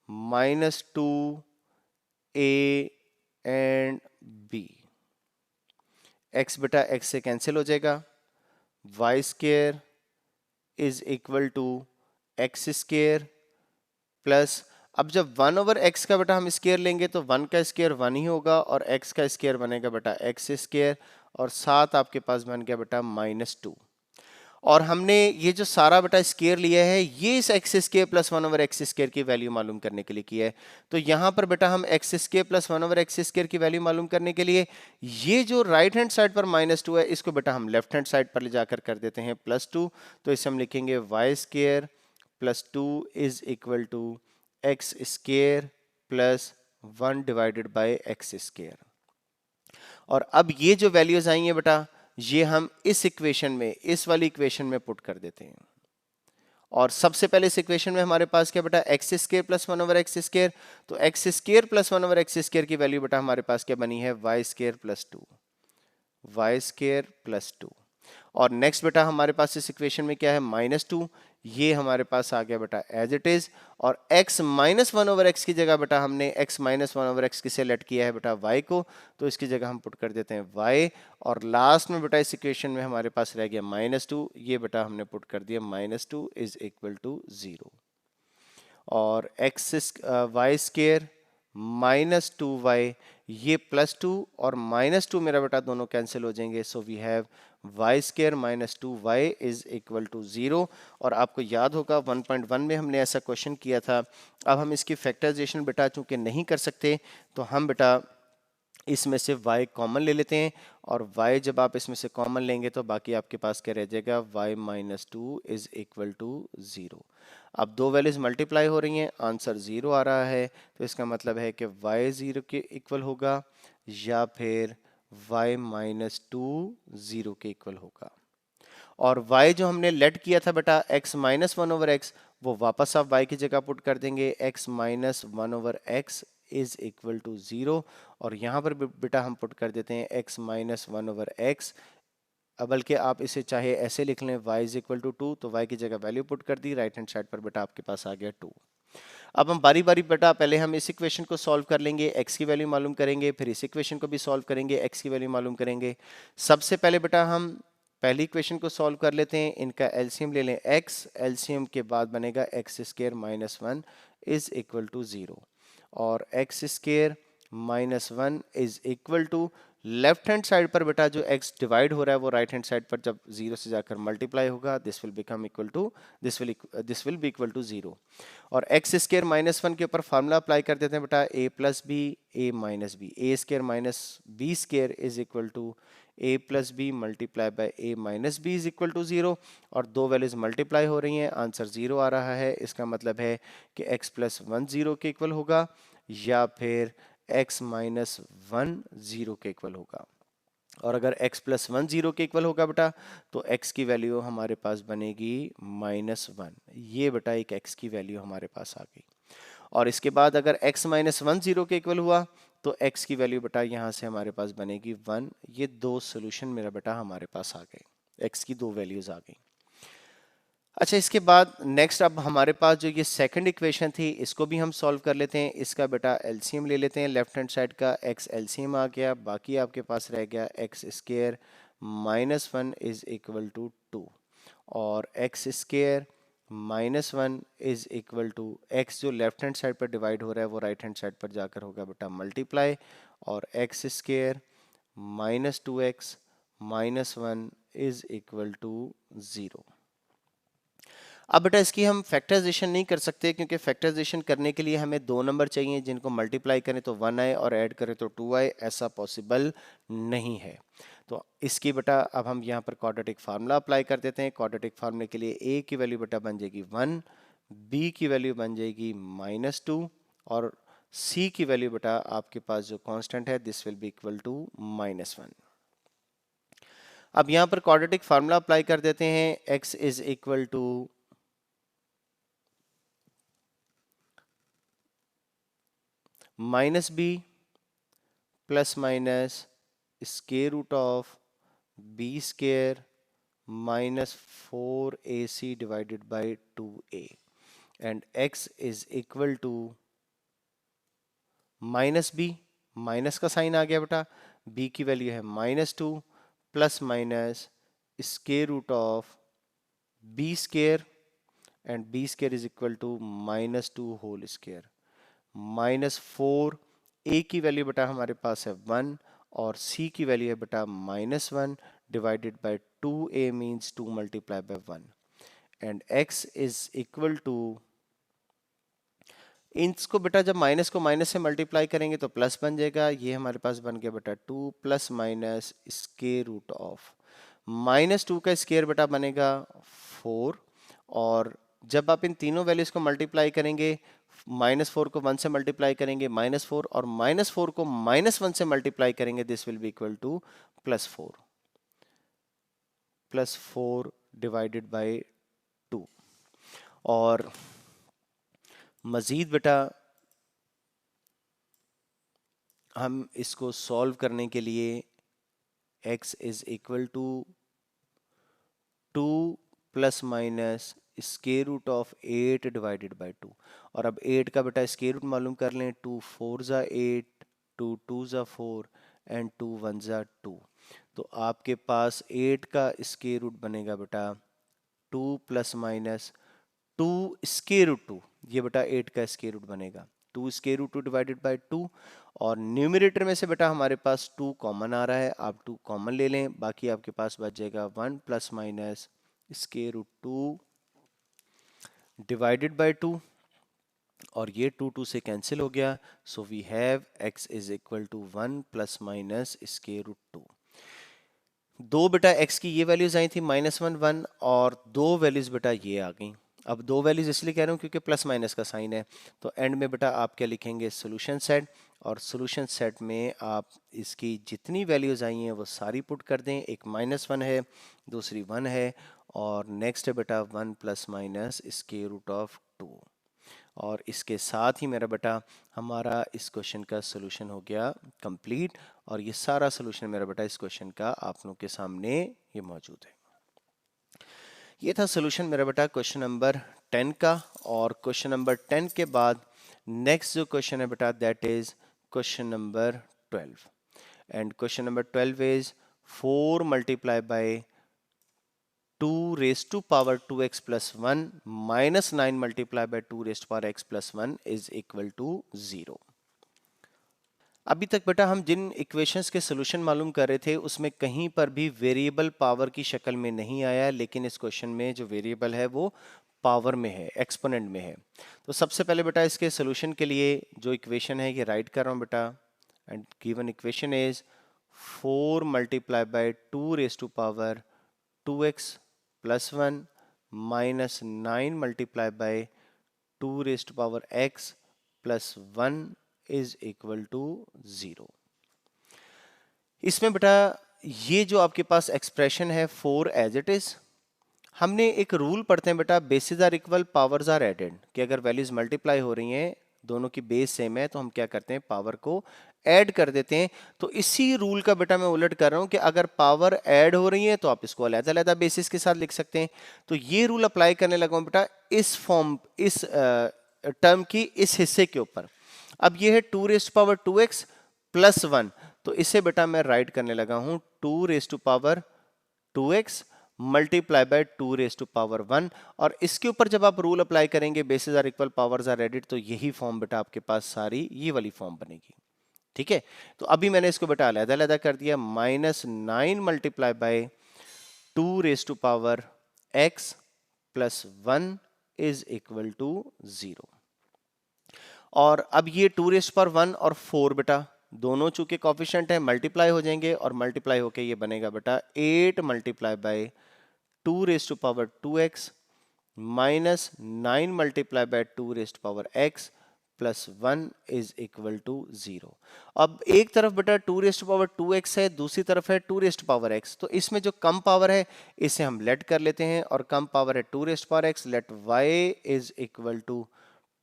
minus 2a and b। x बेटा x से कैंसिल हो जाएगा, y square is equal to x square plus, अब जब 1/x का बेटा हम स्क्वायर लेंगे तो 1 का स्क्वायर 1 ही होगा और x का स्क्वायर बनेगा बेटा x स्क्वायर और साथ आपके पास बन गया बेटा -2। और हमने ये जो सारा बेटा स्क्वायर लिया है ये इस x square plus 1/x square की वैल्यू मालूम करने के लिए किया है। तो यहां पर बेटा हम x square plus 1/x square की वैल्यू मालूम करने के लिए ये जो राइट हैंड साइड पर -2 है इसको बेटा हम लेफ्ट हैंड साइड पर ले जाकर कर देते हैं +2। तो इसे हम लिखेंगे y square plus 2 is equal to x square plus 1 divided by x square. और अब ये जो वैल्यूज आई हैं बेटा ये हम इस इक्वेशन में, इस वाली इक्वेशन में पुट कर देते हैं। और सबसे पहले इस इक्वेशन में हमारे पास क्या बेटा x square plus 1/x square, तो x square plus 1/x square की वैल्यू बेटा हमारे पास क्या बनी है y square plus 2, y square plus 2। और नेक्स्ट बेटा हमारे पास इस इक्वेशन में क्या है -2, ये हमारे पास आ गया बेटा एज इट इज। और x माइनस 1/x की जगह बेटा हमने x माइनस 1/x किसे लेट किया है बेटा y को, तो इसकी जगह हम पुट कर देते हैं y। और लास्ट में बेटा इस इक्वेशन में हमारे पास रह गया -2, ये बेटा हमने पुट कर दिया -2 इज इक्वल टू 0। और वाई स्क्वायर -2y, ये +2 और -2 मेरा बेटा दोनों कैंसिल हो जाएंगे। So we have y square -2y is equal to 0। और आपको याद होगा 1.1 में हमने ऐसा क्वेश्चन किया था। अब हम इसकी फैक्टराइजेशन बेटा चूंकि नहीं कर सकते तो हम बेटा इसमें से y कॉमन ले लेते हैं। और y जब आप इसमें से कॉमन लेंगे तो बाकी आपके पास क्या रह जाएगा y -2 इज इक्वल टू 0। अब दो वैल्यूज मल्टीप्लाई हो रही हैं, आंसर 0 आ रहा है, तो इसका मतलब है कि y 0 के इक्वल होगा या फिर y -2 0 के इक्वल होगा। और y जो हमने लेट किया था बेटा x माइनस 1/x, वो वापस आप y की जगह पुट कर देंगे, x minus 1/x is equal to 0। और यहाँ पर बेटा हम पुट कर देते हैं x माइनस 1/x, बल्कि आप इसे चाहे ऐसे लिख लें y इज इक्वल टू 2, तो y की जगह वैल्यू पुट कर दी, राइट हैंड साइड पर बेटा आपके पास आ गया 2। अब हम बारी बारी बेटा पहले हम इस इक्वेशन को सॉल्व कर लेंगे, x की वैल्यू मालूम करेंगे, फिर इस इक्वेशन को भी सॉल्व करेंगे, x की वैल्यू मालूम करेंगे। सबसे पहले बेटा हम पहली इक्वेशन को सॉल्व कर लेते हैं, इनका एलसीएम ले लें x, एलसीएम के बाद बनेगा x square minus 1 is equal to 0। और x square minus 1 is equal to left hand side पर बेटा जो x डिवाइड हो रहा है वो राइट हैंड साइड पर जब 0 से जाकर मल्टीप्लाई होगा this will become equal to this will be equal to 0। और एक्स स्क्वायर माइनस 1 के ऊपर फार्मूला अप्लाई कर देते हैं बेटा a plus b a minus b, a square minus b square is equal to a plus b multiply by a minus b is equal to 0। और दो values multiply हो रही हैं, आंसर 0 आ रहा है। इसका मतलब है कि x प्लस 1 0 के इक्वल होगा या फिर x माइनस 1 0 के इक्वल होगा। और अगर x प्लस 1 0 के इक्वल होगा बेटा तो x की वैल्यू हमारे पास बनेगी -1। ये बेटा एक x की वैल्यू हमारे पास आ गई। और इसके बाद अगर x माइनस 1 0 के इक्वल हुआ तो x की वैल्यू बेटा यहां से हमारे पास बनेगी 1। ये दो सोल्यूशन मेरा बेटा हमारे पास आ गए, x की दो वैल्यूज आ गई। अच्छा, इसके बाद नेक्स्ट अब हमारे पास जो ये सेकंड इक्वेशन थी इसको भी हम सॉल्व कर लेते हैं। इसका बेटा एलसीएम ले लेते हैं, लेफ्ट हैंड साइड का x एलसीएम आ गया, बाकी आपके पास रह गया x square minus 1 is equal to 2। और x square minus 1 is equal to x जो लेफ्ट हैंड साइड पर डिवाइड हो रहा है वो राइट हैंड साइड पर जाकर होगा बेटा मल्टीप्लाई। और x square minus 2x minus 1 is equal to 0। अब बेटा इसकी हम फैक्टराइजेशन नहीं कर सकते क्योंकि फैक्टराइजेशन करने के लिए हमें दो नंबर चाहिए जिनको मल्टीप्लाई करें तो 1 आए और ऐड करें तो 2 आए, ऐसा पॉसिबल नहीं है। तो इसकी बेटा अब हम यहाँ पर क्वाड्रेटिक फार्मूला अप्लाई कर देते हैं। क्वाड्रेटिक फार्मूले के लिए a की वैल्यू बेटा बन जाएगी 1, b की वैल्यू बन जाएगी -2 और c की वैल्यू बेटा आपके पास जो कांस्टेंट है this will be equal to -1। अब यहाँ पर क्वाड्रेटिक फार्मूला अप्लाई कर देते हैं, x is equal to minus b plus minus square root of b square minus 4ac divided by 2a and x is equal to minus b, minus का sign आ गया बेटा, b की value है -2 plus minus square root of b square and b square is equal to -2 whole square minus 4, a की value बेटा हमारे पास है 1 और सी की वैल्यू है बेटा -1 divided by 2a means 2 multiply by 1 and x is equal to, इसको बेटा जब माइनस को माइनस से मल्टीप्लाई करेंगे तो प्लस बन जाएगा, ये हमारे पास बन गया बेटा 2 plus minus square root of -2 का स्क्वायर बेटा बनेगा 4 और जब आप इन तीनों वैल्यूज को मल्टीप्लाई करेंगे, -4 को 1 से मल्टीप्लाई करेंगे -4 और -4 को -1 से मल्टीप्लाई करेंगे, this will be equal to +4 divided by 2 और मजीद बेटा हम इसको सॉल्व करने के लिए x is equal to 2 plus minus square root of 8 divided by 2 और अब 8 का बेटा स्क्वायर रूट मालूम कर लें, 2 4 ज़ा 8, 2 2 ज़ा 4 एंड 2 1 ज़ा 2, तो आपके पास 8 का स्क्वायर रूट बनेगा बेटा 2 प्लस माइनस 2 स्क्वायर रूट 2, ये बेटा 8 का स्क्वायर रूट बनेगा 2 स्क्वायर रूट 2 डिवाइडेड बाय 2 और न्यूमरेटर में से बेटा हमारे पास 2 कॉमन आ रहा है, आप 2 कॉमन ले लें, बाकी आपके पास बच जाएगा 1 plus minus square root 2 divided by 2 और ये 2 2 से कैंसिल हो गया, so we have x is equal to 1 plus minus square root 2। दो बेटा x की ये वैल्यूज आई थी -1 1 और दो वैल्यूज बेटा ये आ गई। अब दो वैल्यूज इसलिए कह रहा हूँ क्योंकि प्लस माइनस का साइन है, तो एंड में बेटा आप क्या लिखेंगे, सोल्यूशन सेट, और सोल्यूशन सेट में आप इसकी जितनी वैल्यूज आई हैं वो सारी पुट कर दें, एक -1 है, दूसरी 1 है और नेक्स्ट है बेटा 1 plus minus square root of 2 और इसके साथ ही मेरा बेटा हमारा इस क्वेश्चन का सोल्यूशन हो गया कंप्लीट और ये सारा सोल्यूशन मेरा बेटा इस क्वेश्चन का आप लोगों के सामने ये मौजूद है। ये था सोल्यूशन मेरा बेटा क्वेश्चन नंबर 10 का और क्वेश्चन नंबर 10 के बाद नेक्स्ट जो क्वेश्चन है बेटा that is question number 12 and question number 12 is 4 multiply by 2 raised to power 2x plus 1 minus 9 multiplied by 2 raised to power x plus 1 is equal to 0। अभी तक बेटा हम जिन इक्वेशंस के सोल्यूशन मालूम कर रहे थे उसमें कहीं पर भी वेरिएबल पावर की शक्ल में नहीं आया, लेकिन इस क्वेश्चन में जो वेरिएबल है वो पावर में है, एक्सपोनेंट में है। तो सबसे पहले बेटा इसके सोल्यूशन के लिए जो इक्वेशन है ये राइट कर रहा हूँ बेटा and given equation is 4 multiply by 2 raise to power 2x plus 1 minus 9 multiplied by 2 raised to power x plus 1 is equal to 0। इसमें बेटा ये जो आपके पास एक्सप्रेशन है 4 एज इट इज, हमने एक रूल पढ़ते हैं बेटा bases are equal powers are added, कि अगर वैल्यूज मल्टीप्लाई हो रही हैं दोनों की बेस सेम है तो हम क्या करते हैं पावर को ऐड कर देते हैं। तो इसी रूल का बेटा मैं उलट कर रहा हूं कि अगर पावर ऐड हो रही है तो आप इसको अलग-अलग बेसिस के साथ लिख सकते हैं। तो ये रूल अप्लाई करने लगा हूं बेटा इस फॉर्म, इस टर्म की इस हिस्से के ऊपर। अब ये है 2 raise to power 2x plus 1, तो इसे बेटा मैं राइट करने लगा हूं 2 raise to power 2x multiply by 2 raise to power 1 और इसके ऊपर जब आप रूल अप्लाई करेंगे bases are equal powers are added, तो यही फॉर्म बेटा आपके पास सारी ये वाली फॉर्म बनेगी। ठीक है, तो अभी मैंने इसको बेटा अलग-अलग कर दिया, -9 multiply by 2 raise to power x plus 1 is equal to 0। और अब ये 2 रेज टू पावर 1 और 4 बेटा दोनों चूंकि कॉफिशिएंट है मल्टीप्लाई हो जाएंगे और मल्टीप्लाई होके ये बनेगा बेटा 8 multiply by 2 raise to power 2x minus 9 multiply by 2 raise to power x plus 1 is equal to 0। अब एक तरफ बेटा 2 रेज टू पावर 2x है, दूसरी तरफ है 2 रेज टू पावर x, तो इसमें जो कम पावर है इसे हम लेट कर लेते हैं और कम पावर है 2 raise to power x, let y is equal to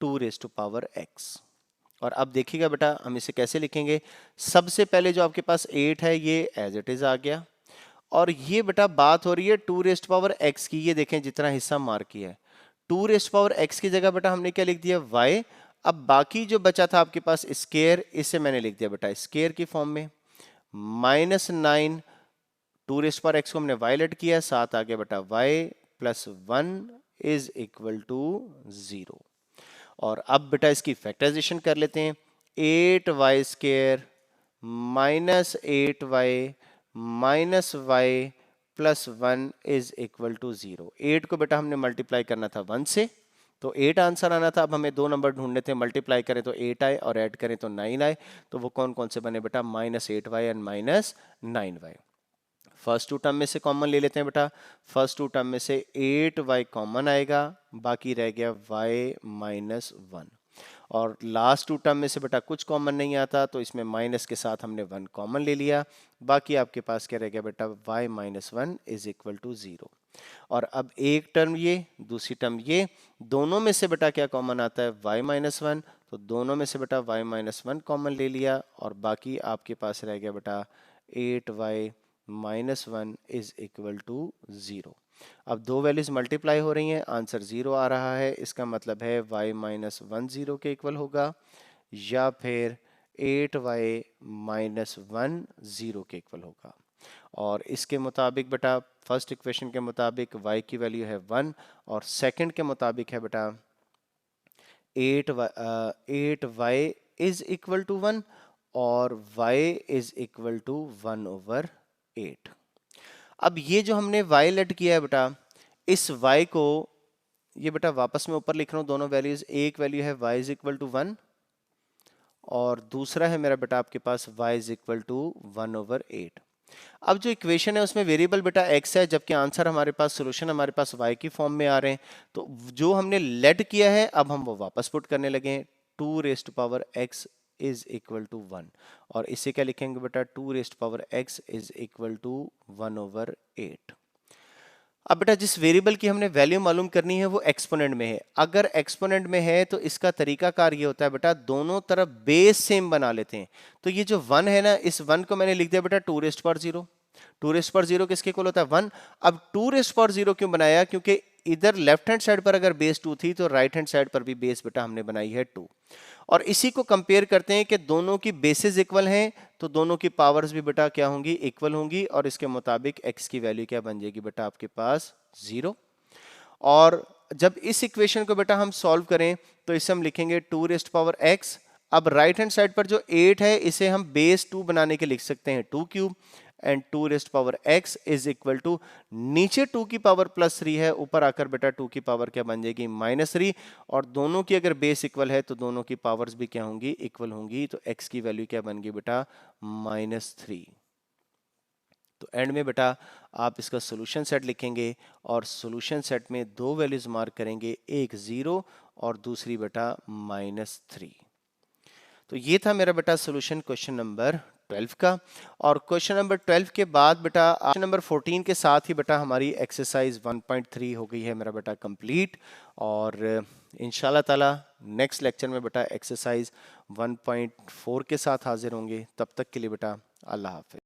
2 raise to power x और अब देखिएगा बेटा हम इसे कैसे लिखेंगे। सबसे पहले जो आपके पास 8 है ये एज इट इज आ गया, और ये बेटा बात हो रही है 2 रेस्ट पावर x की, ये देखें जितना हिस्सा मार्क किया है 2 रेस्ट पावर x की जगह बेटा हमने क्या लिख दिया y। अब बाकी जो बचा था आपके पास स्केयर, इसे मैंने लिख दिया बेटा स्केयर की फॉर्म में, -9 2 रेस्ट पावर x को हमने y लेट किया, साथ आ गया बेटा y plus 1 is equal to 0। और अब बेटा इसकी फैक्टराइजेशन कर लेते हैं, 8y square minus 8y minus y plus 1 is equal to 0। 8 को बेटा हमने मल्टीप्लाई करना था 1 से, तो 8 आंसर आना था। अब हमें दो नंबर ढूंढने थे, मल्टीप्लाई करें तो 8 आए और ऐड करें तो 9 आए, तो वो कौन कौन से बने बेटा, -8y and -9y। First to term में से कॉमन ले लेते हैं बेटा, फर्स्ट टू टर्म में से 8y कॉमन आएगा, बाकी रह गया y -1, और लास्ट टू टर्म में से बेटा कुछ कॉमन नहीं आता, तो इसमें माइनस के साथ हमने 1 कॉमन ले लिया, बाकी आपके पास क्या रह गया बेटा, y -1 इज इक्वल टू 0। और अब एक टर्म ये, दूसरी टर्म ये, दोनों में से बेटा क्या कॉमन आता है, y -1, तो दोनों में से बेटा y -1 कॉमन ले लिया, और बाकी आपके पास रह गया बेटा 8y -1 इज इक्वल टू 0। अब दो वैल्यूज मल्टीप्लाई हो रही हैं, आंसर 0 आ रहा है, इसका मतलब है y -1 0 के इक्वल होगा, या फिर 8y -1 0 के इक्वल होगा। और इसके मुताबिक बेटा फर्स्ट इक्वेशन के मुताबिक y की वैल्यू है 1, और सेकंड के मुताबिक है बेटा 8y इज इक्वल टू 1 और y इज इक्वल टू 1/8। अब ये जो हमने y लेट किया है बेटा, इस y को ये बेटा वापस में ऊपर लिख रहा हूं दोनों वैल्यूज, एक वैल्यू है y इज इक्वल टू 1 और दूसरा है मेरा बेटा आपके पास y इज इक्वल टू 1/8। अब जो इक्वेशन है उसमें वेरिएबल बेटा x है, जबकि आंसर हमारे पास, सोल्यूशन हमारे पास y की फॉर्म में आ रहे हैं, तो जो हमने लेट किया है अब हम वो वापस पुट करने लगे हैं, 2 raised power x is equal to 1, और इसे क्या लिखेंगे बेटा, 2 raised power x is equal to 1/8। अब बेटा जिस वेरिएबल की हमने वैल्यू मालूम करनी है वो एक्सपोनेंट में है, अगर एक्सपोनेंट में है तो इसका तरीकाकार ये होता है बेटा, दोनों तरफ बेस सेम बना लेते हैं। तो ये जो 1 है ना, इस 1 को मैंने लिख दिया बेटा 2 रेस्ट पावर 0। 2 रेस्ट पावर 0 किसके इक्वल होता है, 1। अब 2 रेस्ट पावर 0 क्यों बनाया, क्योंकि इधर लेफ्ट हैंड साइड पर अगर बेस 2 थी तो राइट हैंड साइड पर भी बेस बेटा हमने बनाई है 2, और इसी को कंपेयर करते हैं कि दोनों की बेसिस इक्वल हैं, तो दोनों की पावर्स भी बेटा क्या होंगी, इक्वल होंगी, और इसके मुताबिक x की वैल्यू क्या बन जाएगी बेटा आपके पास 0। और जब इस इक्वेशन को बेटा हम सॉल्व करें तो इसे हम लिखेंगे 2 रेस्ट पावर x। अब राइट हैंड साइड पर जो 8 है इसे हम बेस 2 बनाने के लिख सकते हैं 2 cube, and 2 raised power x is equal to, नीचे 2 की पावर +3 है, ऊपर आकर बेटा 2 की पावर क्या बन जाएगी, -3, और दोनों की अगर बेस इक्वल है तो दोनों की पावर्स भी क्या होंगी, इक्वल होंगी, तो x की वैल्यू क्या बन गई बेटा, -3। तो एंड में बेटा आप इसका सॉल्यूशन सेट लिखेंगे, और सॉल्यूशन सेट में दो वैल्यूज मार्क करेंगे, एक 0 और दूसरी बेटा -3। तो ये था मेरा बेटा सॉल्यूशन क्वेश्चन नंबर 12 का। और क्वेश्चन नंबर 12 के बाद बेटा क्वेश्चन नंबर 14 के साथ ही बेटा हमारी एक्सरसाइज 1.3 हो गई है मेरा बेटा कंप्लीट, और इंशाल्लाह ताला नेक्स्ट लेक्चर में बेटा एक्सरसाइज 1.4 के साथ हाजिर होंगे। तब तक के लिए बेटा अल्लाह हाफिज।